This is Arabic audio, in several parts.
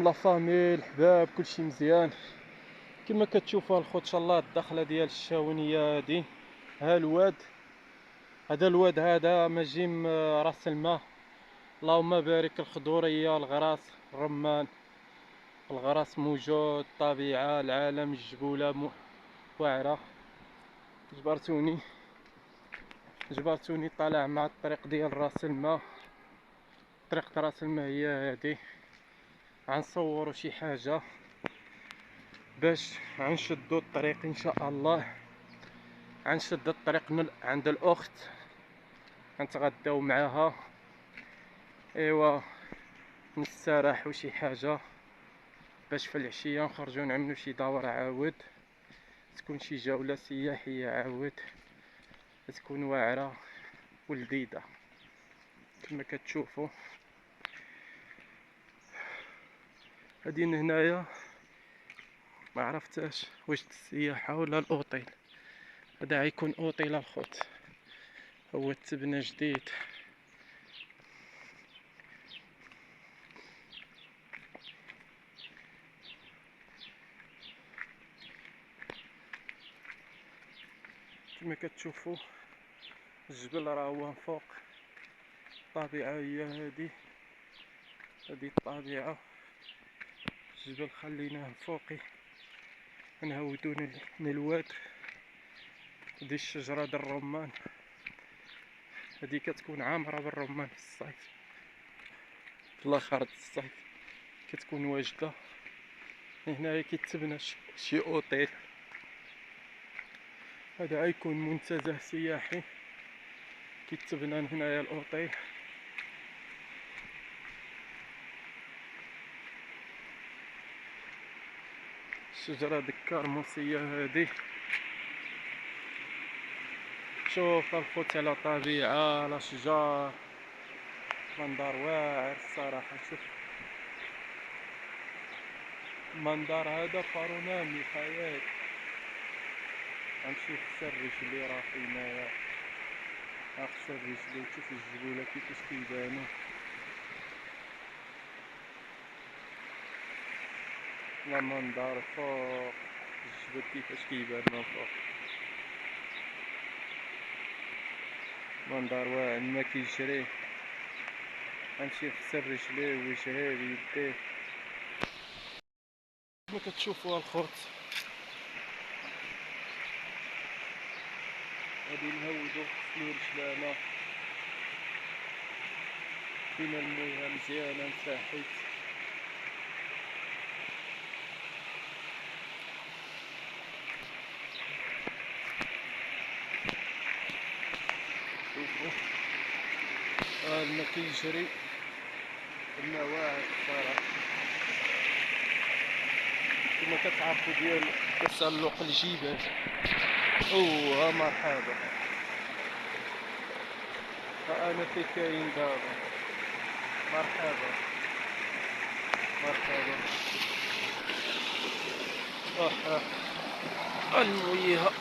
لا فامي الحباب كلشي مزيان. كما كتشوفوا الخوت ان شاء الله الدخله ديال الشاونيه هادي. ها الواد هذا الواد هذا ماجي راس الماء. اللهم بارك، الخضوريه، الغراس، الرمان، الغراس موجود، الطبيعه، العالم، الجبوله واعره. جبرتوني طالع مع الطريق ديال راس الماء. طريق راس الماء هي هادي. غنصوروا شي حاجه باش غنشدو الطريق ان شاء الله. غنشد الطريق عند الاخت، غنتغداو معاها، ايوا نستراحو شي حاجه باش في العشيه نخرجو نعملو شي دورة عاود، تكون شي جولة سياحية عاود، تكون واعرة ولذيذة كما كتشوفوا. غاديين هنايا ما عرفتاش واش السياحة ولا الاوطيل. هذا غيكون اوطيل الخوت، هو تبنى جديد. كما كتشوفوا الجبل راه هو فوق، الطبيعة هي هادي الطبيعة. الجبل خليناه فوقي، نهودو الواد. هادي الشجرة د الرمان، هادي كتكون عامرة بالرمان في الصيف، في الاخر د الصيف كتكون واجدة. هنايا كيتبنى شي اوطيل. هذا غيكون منتزه سياحي كيتبنى هنايا الاوطيل. الشجرة د الكرموسية هادي. شوف الخوت على طبيعة، على شجار، منظر واعر الصراحة. شوف المنظر هذا بارونامي خيال. غنمشي نخسر رجلي راه هنايا، غنخسر رجلي وشوف الجبولة كيفاش كيبانو. لا منظر فوق الجبل كيفاش كيبان من فوق، منظر واعر. الماء كيجري، غنمشي نغسل رجليه ووجهيه ويديه. كما كتشوفوا الخوت غادي نهودو نغسلو رجلانا. فينا المياه مزيانة نساحيت. شوفوا الماء كيجري، الماء واعر الصراحة. كما كتعرفوا ديال تسلق الجبال. اوه مرحبا، فأنا في كاين دابا. مرحبا مرحبا. المياه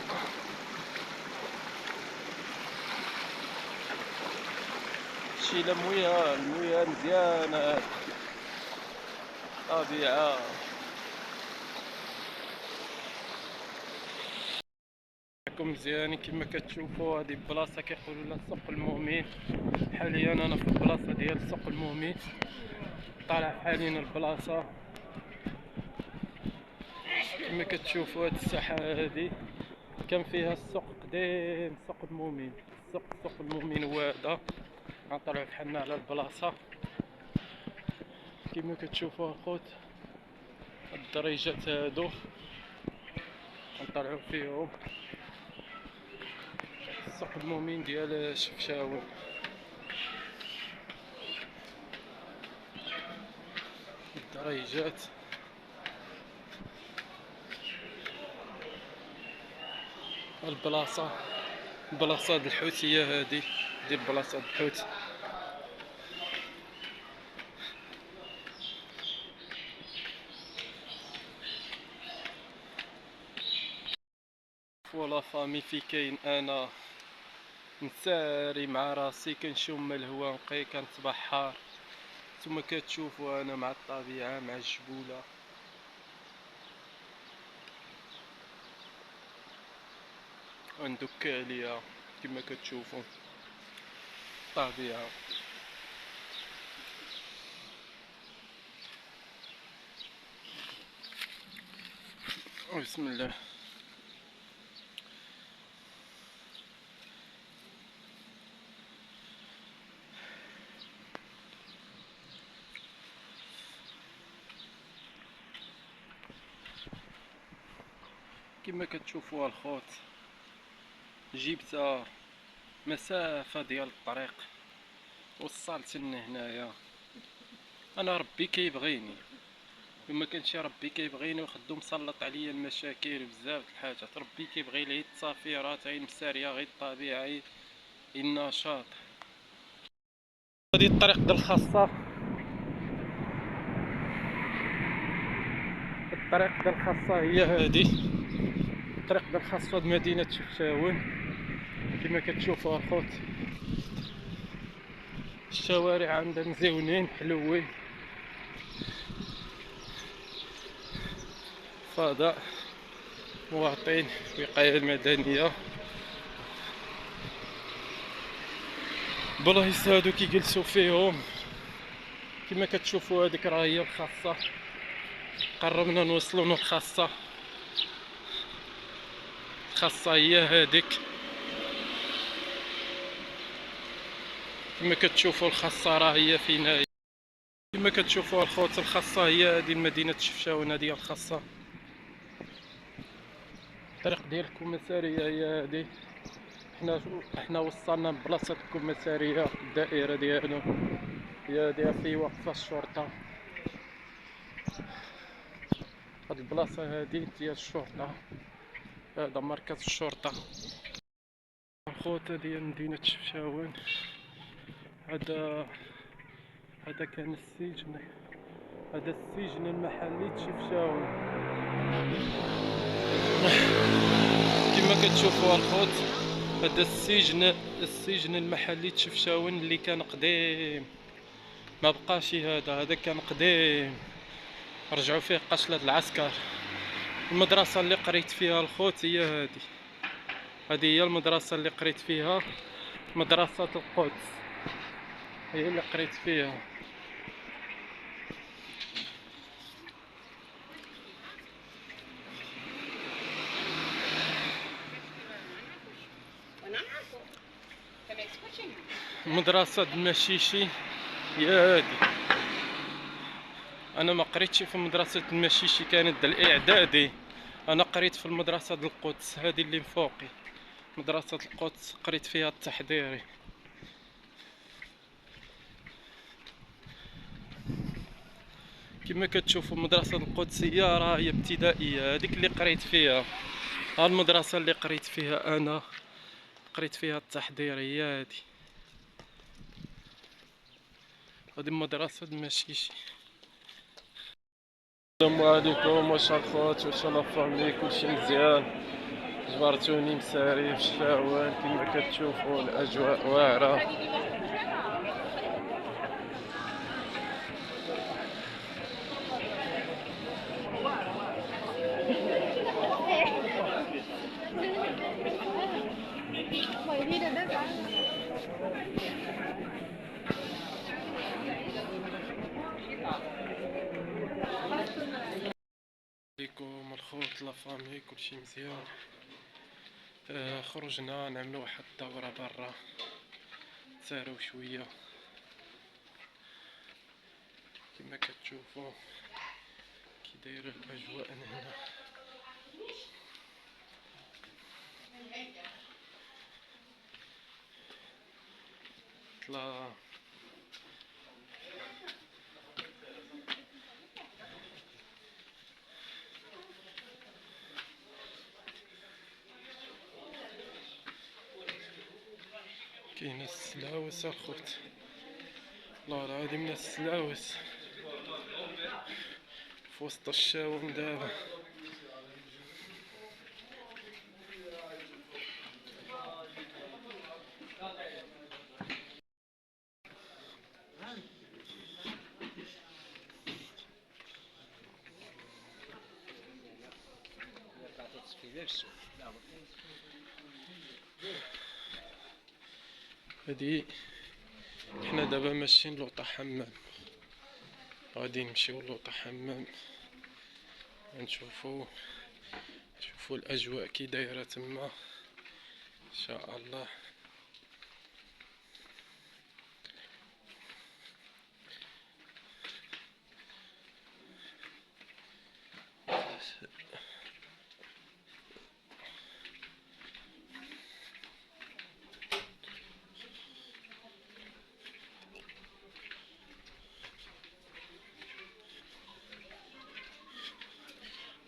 شيل المياه مزيانة، طبيعة. معكم مزيان كما كتشوفوا. هذه بلاصة كيقولوا لها سوق المؤمن. حاليا انا في البلاصة ديال سوق المؤمن، طالع حاليا البلاصة. كما كتشوفوا هاد الساحة هادي كان فيها السوق قديم، سوق المؤمن. سوق المؤمن هو هذا. غنطلعوا بحالنا على البلاصة. كما كتشوفوا الخوت الدريجات هادو غنطلعوا فيهم. سوق المؤمن ديال شفشاون. الدريجات البلاصة د الحوتية هادي، دي بلاصة د الحوت. ولا فامي في كاين انا نساري مع راسي كنشم الهواء نقي، كنتبحر نتوما كتشوفوا انا مع الطبيعة مع الجبولة. ندك عليا كما كتشوفوا الطبيعة. بسم الله. كما كتشوفوا الخوت جبت مسافة ديال الطريق وصلت هنايا. انا ربي كيبغيني وما كانش ربي كيبغيني وخدو مسلط عليا المشاكل وبزاف د الحاجات. ربي كيبغي لي التصافيرات غير المساريه غير الطبيعه غير النشاط. هذه الطريق ديال الخاصه، الطريق ديال الخاصه هي هذه الطريق ديال الخاصه د مدينه شفشاون. كما كتشوفوا الخوت الشوارع عندها مزيونين حلوين، فضاء مواطن وقاية المدنية. بلايص هادو كيجلسوا فيهم. كما كتشوفوا هذيك راه هي الخاصة. قربنا نوصلوا للخاصة. الخاصة هي هذيك كما كتشوفوا الخاصة راه هي فين هي. كما كتشوفوا الخوت الخاصة هي هذه مدينة شفشاون. هذه الخاصة. الطريق ديال الكوميسارية هي هذه. حنا وصلنا لبلاصة الكوميسارية الدائرة ديالو هي هذه في وقفة الشرطة. هاد البلاصة هادي ديال الشرطة، هذا مركز الشرطة. الخوت ديال مدينة شفشاون. هذا كان السجن، هذا السجن المحلي شفشاون. كما كتشوفوا الخوت هذا السجن المحلي شفشاون اللي كان قديم، ما بقاش. هذا كان قديم، رجعوا فيه قشلة العسكر. المدرسة اللي قريت فيها الخوت هي هذه هي المدرسة اللي قريت فيها، مدرسة القدس هي اللي قريت فيها. مدرسة المشيشي هي هذه. انا ما قريتش في مدرسة المشيشي، كانت الاعدادي. انا قريت في المدرسة ديال القدس هذه اللي فوقي. مدرسة القدس قريت فيها التحضيري. كما كتشوفوا مدرسة القدس هي ابتدائية، هذيك اللي قريت فيها. ها المدرسة اللي قريت فيها انا، قريت فيها التحضيري هي هذه مدرسة المشيشي. السلام عليكم واش الخوت، واش لا فامي، كلشي مزيان؟ جبرتوني مساري في شفاون. كما كتشوفوا الاجواء واعرة. عليكم الخوت لا فامي، كلشي مزيان؟ خرجنا نعملو واحد الدورة برا، نتساراو شوية. كما كتشوفوا كي دايرة الاجواء هنا. طلع كاين السلاوس الخوت، والله العظيم من السلاوس في وسط الشاون دابا. هادي حنا دابا ماشيين لوطا حمام، غادي نمشيو لوطا حمام نشوفو الاجواء كي دايره تما ان شاء الله.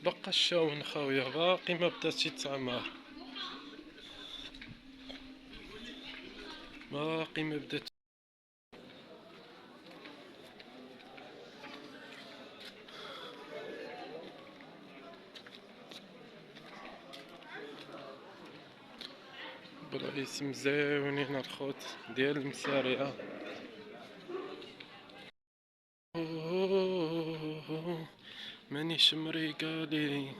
بقى الشاون خاوية، باقي ما بداتش تعمر، باقي ما بدات. بلايص مزيونين الخوت ديال المسارية. مانيش مريقالي،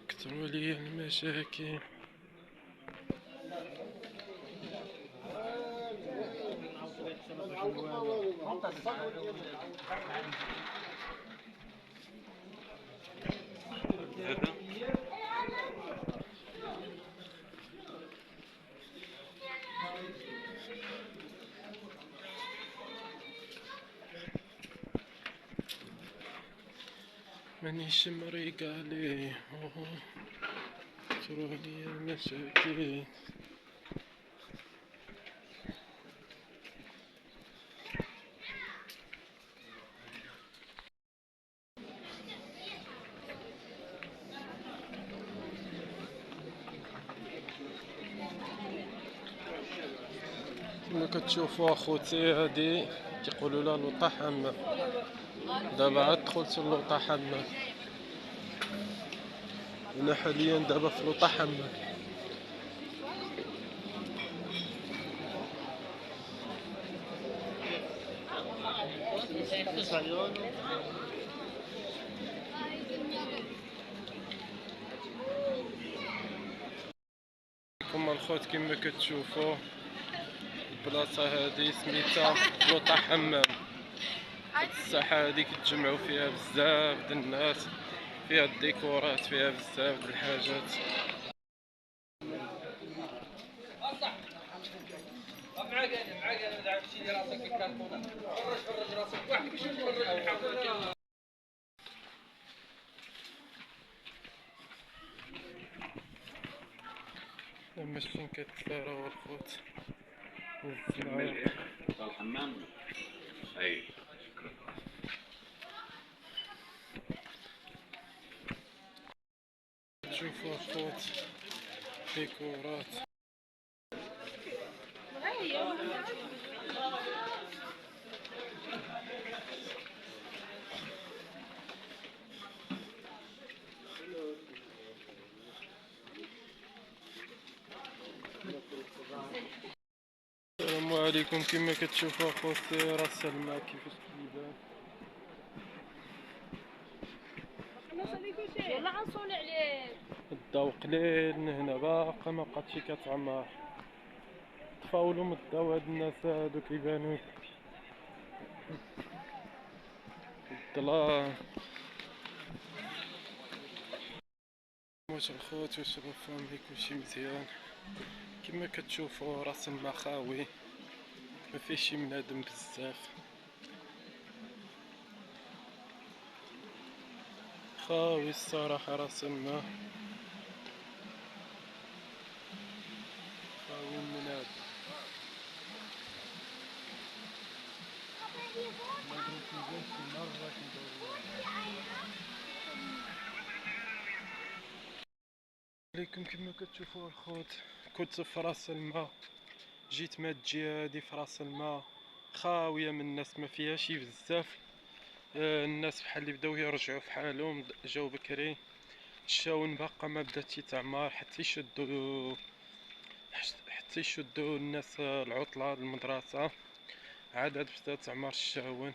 كثروا لي المشاكل. مانيش مريقالي، كثروا لي المشاكل. كما كتشوفوا اخوتي هادي كيقولوا لها لوطا حمام. دابا عاد دخلت لوطا حمام، انا حاليا دابا في لوطا حمام. كما الخوت كما كتشوفوا البلاصه هادي سميتها لوطا حمام. الساحه هادي كتجمعوا فيها بزاف د الناس، فيها الديكورات، فيها بزاف د الحاجات. ماشيين كتساراو الخوت الحمام. اي شوفوا الخوت ديكورات. السلام عليكم. كما كتشوفوا اخوتي راس الماء كيفاش كيبان. والله غنصوني عليك. الضو قليل من هنا، باقا ما بقاتش كتعمر. تفاولوا من الضو هاد الناس هادو كيبانو الظلام. واش الخوت واش الفامي كلشي مزيان. كما كتشوفوا راس الماء خاوي، ما فيه شي بنادم بزاف، خاوي الصراحه. راس الماء خاوي المناد. عليكم. كما كتشوفوا الخوت كنت في راس الماء، جيت مات الجهه هادي في راس الماء خاويه من الناس، ما فيها شي بزاف. الناس بحال اللي بداو يرجعوا في حالهم، جاو بكري. الشاون باقا ما بدات تعمر حتى يشدوا الناس العطله المدرسه، عاد بدات تعمر الشاون.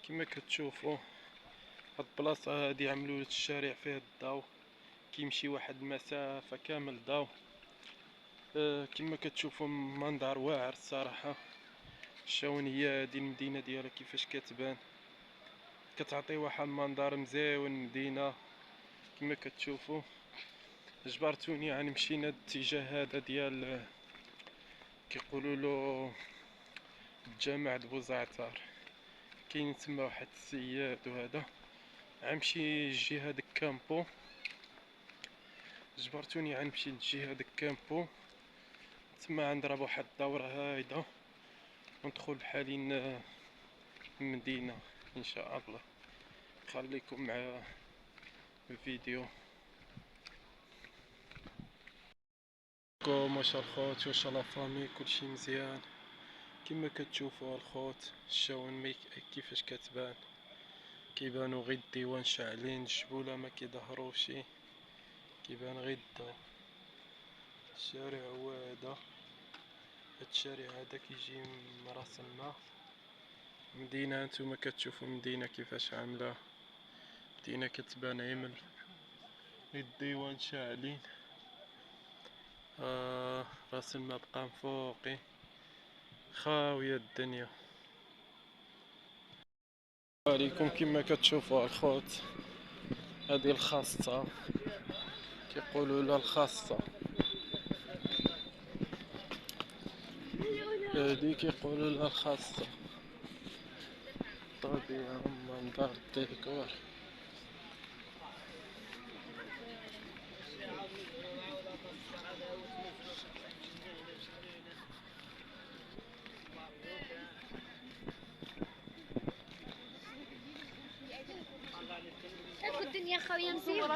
كما كتشوفوا هاد البلاصه هادي عملوا الشارع فيه الضو، كيمشي واحد المسافة كامل ضو. كما كتشوفوا منظر واعر الصراحة. الشاونية هادي المدينة ديالها كيفاش كتبان، كتعطي واحد المنظر مزيون المدينة كما كتشوفوا. جبرتوني يعني مشينا الاتجاه هذا ديال كيقولوا له الجامع بوزعتر، كاين تما واحد السياد وهذا غنمشي لجهة ديك كامبو. جبرتوني غنمشي لجهة ديك كامبو، تما غنضرب واحد الدورة هايدة وندخل بحالين المدينة ان شاء الله. خليكم مع الفيديو. واش الخوت، واش لا فامي، كلشي مزيان؟ كما كتشوفوا الخوت الشاون كيفاش كتبان، كيبانو غير الديوان شاعلين، الجبولة ما كيظهروش، كيبان غير الضو. الشارع هو هذا، هاد الشارع هذا كيجي من راس الماء. مدينة نتوما كتشوفوا مدينة كيفاش عاملة، مدينة كتبان عمل، غير الديوان شاعلين. راس الماء بقى من فوقي، خاوية الدنيا. عليكم كما كتشوفوا الخوت، هذه الخاصة كيقولوا لها الخاصة، هذه كيقولوا لها الخاصة. طبيعة منظر الديكور. الدنيا خاوية مزيان.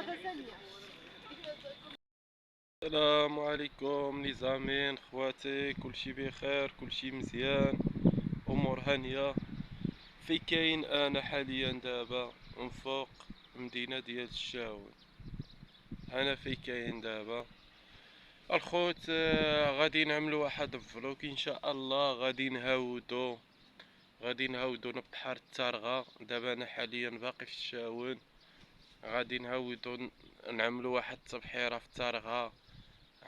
السلام عليكم نظامين خواتي، كلشي بخير، كلشي مزيان، امور هانية. في كاين انا حاليا دابا من فوق المدينة ديال الشاون. انا في كاين دابا الخوت. غادي نعملوا واحد الفلوق ان شاء الله. غادي نهودو بحر الترغا. دابا انا حاليا باقي في الشاون، غادي نهودو نعملوا واحد التبحيرة في الترغا.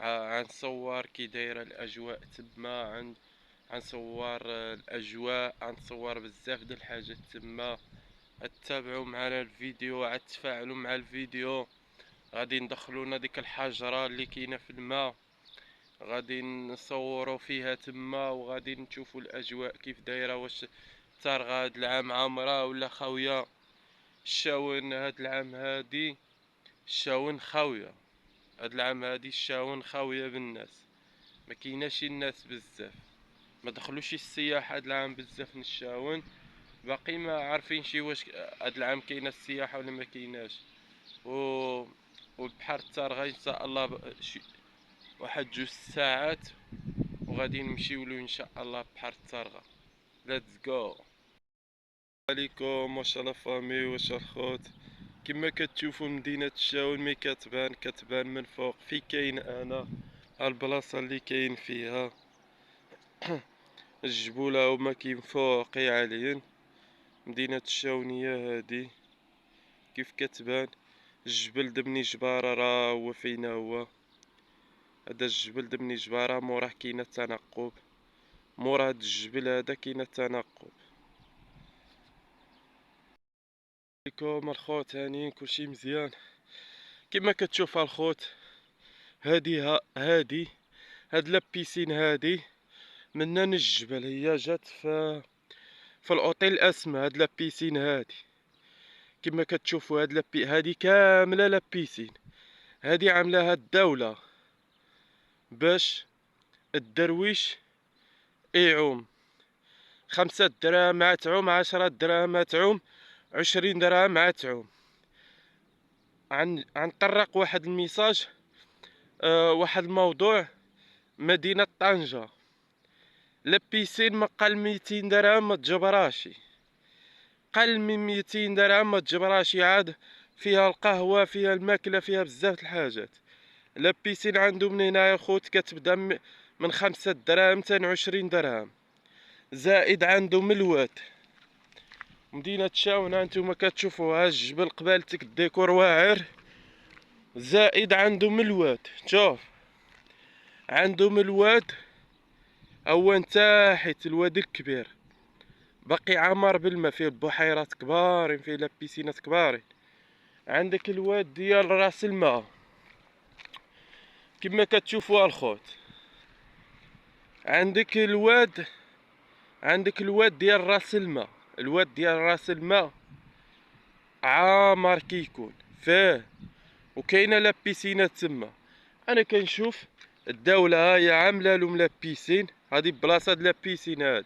غنصور كي دايره الاجواء تما، غنصور الاجواء، غنصور بزاف د الحاجات تما. تتابعوا معنا الفيديو، عاد تفاعلوا مع الفيديو. غادي ندخلونا ديك الحجره اللي كاينه في الماء، غادي نصوروا فيها تما، وغادي نشوفوا الاجواء كيف دايره. واش الترغا هاد العام عامره ولا خاويه؟ الشاون هاد العام هادي الشاون خاويه. هاد العام هادي الشاون خاويه بالناس، ما كايناش الناس بزاف، ما دخلوش السياح هاد العام بزاف من الشاون. باقي ما عارفين شي واش هاد العام كاينه السياحه ولا ما كايناش. والبحر الترغا ان شاء الله واحد 2 ساعات وغادي نمشيو له ان شاء الله بحر الترغا. ليتس جو. عليكم واش لا فامي، واش الخوت. كما كتشوفوا مدينة الشاون مي كتبان من فوق. في كاين انا البلاصة اللي كاين فيها الجبولة هما كاين فوقي عاليين. مدينة الشاونية هادي كيف كتبان. الجبل دبني جبارة راه هو فينا هو. هذا الجبل دبني جبارة، موراه كاينة التنقب، مورا هاد الجبل هذا كاينة التنقب. عليكم الخوت هانيين، كلشي مزيان. كما كتشوف الخوت، هادي هاد لابيسين هادي منان الجبل، هي جات في الاوتيل الاسمى. هاد لابيسين هادي كما كتشوفوا، هادي كامله لابيسين. هادي عاملاها الدوله باش الدرويش يعوم. 5 دراهم مع تعوم، 10 دراهم مع تعوم، 20 درهم مع تعوم. عنطرق واحد الميساج، واحد الموضوع. مدينة طنجة لابيسين ما قل 200 درهم ما تجبراشي، قل من 200 درهم ما تجبراشي. عاد فيها القهوة، فيها الماكلة، فيها بزاف الحاجات. لابيسين عنده من هنايا خوت كتبدا من 5 دراهم تا 20 درهم، زائد عنده ملوات. مدينة شاون هانتوما كتشوفوها، الجبل قبالتك، الديكور واعر. زائد عندهم الواد. شوف عندهم الواد هو تحت الواد الكبير باقي عامر بالما، فيه بحيرات كبارين، فيه لابيسينات كبارين. عندك الواد ديال راس الماء كما كتشوفوا الخوت. عندك الواد ديال راس الماء. الواد ديال راس الماء عامر كيكون فيه، وكاينه لابيسينات تما. انا كنشوف الدوله هي عامله لهم لابيسين، هذه بلاصه د لابيسين هذه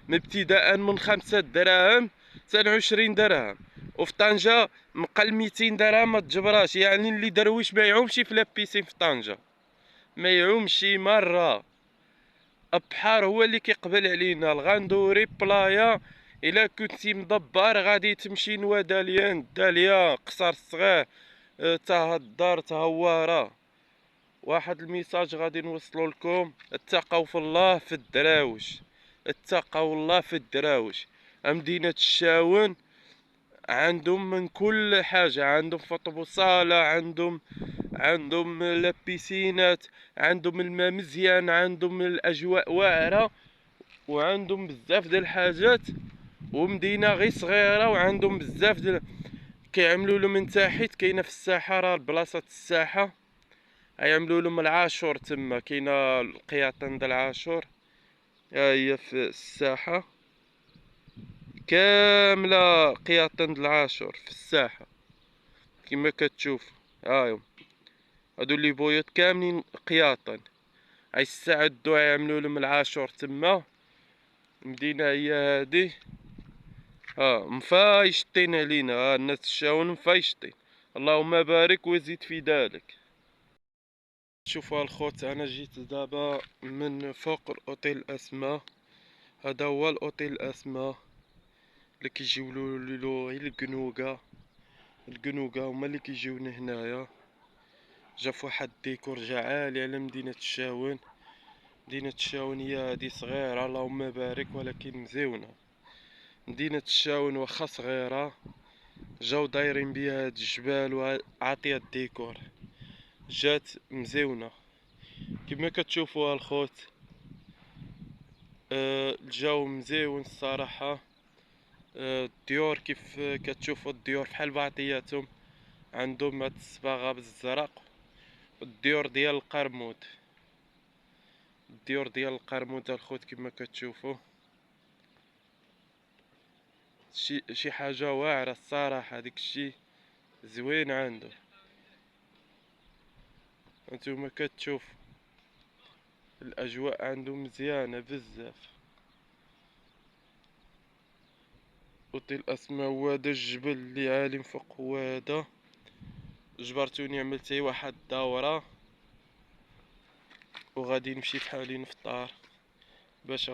من ابتداء من 5 دراهم حتى 20 درهم، وفي طنجة مقل 200 درهم ما تجبراش. يعني اللي درويش ما يعومش في لابيسين في طنجة، ما يعومش مرة. البحر هو اللي كيقبل علينا. الغندوري بلايا الا كنتي مدبر غادي تمشي نوا داليان داليا قصر الصغير تهدر تهواره. واحد الميساج غادي نوصلو لكم: اتقوا في الله في الدراوش، اتقوا الله في الدراوش. مدينة الشاون عندهم من كل حاجة، عندهم فطبو صالة، عندهم لابيسينات، عندهم الماء مزيان، عندهم الاجواء واعرة، وعندهم بزاف ديال الحاجات. ومدينة غير صغيرة وعندهم بزاف ديال كيعملوا له من تحت. كاينه في الساحة، راه بلاصة الساحة غيعملوا لهم العاشور تما. كاينه القياطن د العاشور ها هي في الساحة كاملة، قياطن د العاشور في الساحة كما كتشوف. هاهم هادو اللي بويوت كاملين قياطن، غيستعدو يعملوا لهم العاشور تما. المدينة هي هادي، مفايشطين علينا الناس الشاون مفايشطين. اللهم بارك وزيد في ذلك. شوفوا الخوت، انا جيت دابا من فوق الاوتيل اسماء. هذا هو الاوتيل اسماء اللي كيجيو له غير القنوقه هما اللي كيجيو هنايا. جا فواحد الديكور جا عالي على مدينة الشاون. مدينة الشاون هي هادي صغيرة اللهم بارك ولكن مزيونة. مدينة الشاون واخا صغيرة جاو دايرين بها هاد الجبال وعاطية الديكور، جات مزيونة كما كتشوفوا الخوت. الجو مزيون الصراحة. الديور كيف كتشوفوا الديور بحال بعضياتهم، عندهم هاد الصباغة بالزرق. الديور ديال القرمود، الخوت كما كتشوفوا شي حاجة واعرة الصراحة. ديك الشي زوين عنده. انتوما كتشوف الاجواء عنده مزيانة بزاف. اوتيل اسماء هو هذا الجبل اللي عالي فوق، هو هذا. جبرتوني عملت واحد الدورة وغادي نمشي بحالي نفطر باش